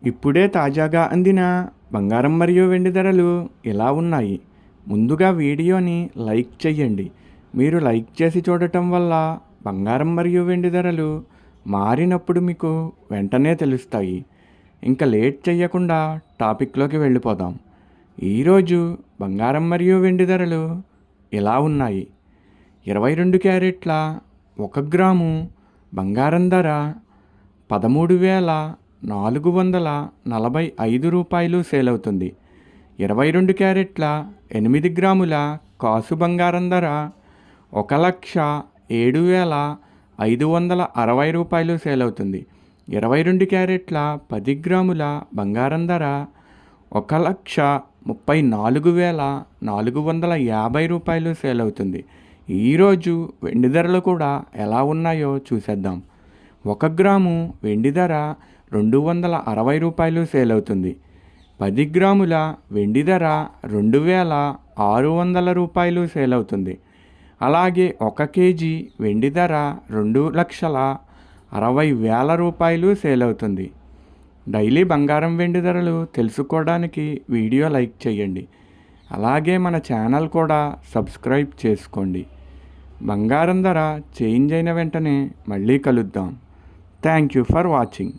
ఇప్పుడే తాజాగా అందిన బంగారం మరియు వెండి ధరలు ఎలా ఉన్నాయి? ముందుగా వీడియోని లైక్ చేయండి. మీరు లైక్ చేసి చూడటం వల్ల బంగారం మరియు వెండి ధరలు మారినప్పుడు మీకు వెంటనే తెలుస్తాయి. ఇంకా లేట్ చేయకుండా టాపిక్లోకి వెళ్ళిపోదాం. ఈరోజు బంగారం మరియు వెండి ధరలు ఎలా ఉన్నాయి? 22 క్యారెట్ల 1 గ్రాము బంగారం ధర 13,445 రూపాయలు సేల్ అవుతుంది. 22 క్యారెట్ల 8 గ్రాముల కాసు బంగారం ధర 1,07,560 రూపాయలు సేల్ అవుతుంది. 22 క్యారెట్ల 10 గ్రాముల బంగారం ధర 1,34,450 రూపాయలు సేల్ అవుతుంది. ఈరోజు వెండి ధరలు కూడా ఎలా ఉన్నాయో చూసేద్దాం. 1 గ్రాము వెండి ధర 260 రూపాయలు సేల్ అవుతుంది. 10 గ్రాముల వెండి ధర 2,600 రూపాయలు సేల్ అవుతుంది. అలాగే 1 కేజీ వెండి ధర 2,60,000 రూపాయలు సేల్ అవుతుంది. డైలీ బంగారం వెండి ధరలు తెలుసుకోవడానికి వీడియో లైక్ చేయండి. అలాగే మన ఛానల్ కూడా సబ్స్క్రైబ్ చేసుకోండి. బంగారం ధర చేంజ్ అయిన వెంటనే మళ్ళీ కలుద్దాం. Thank you for watching.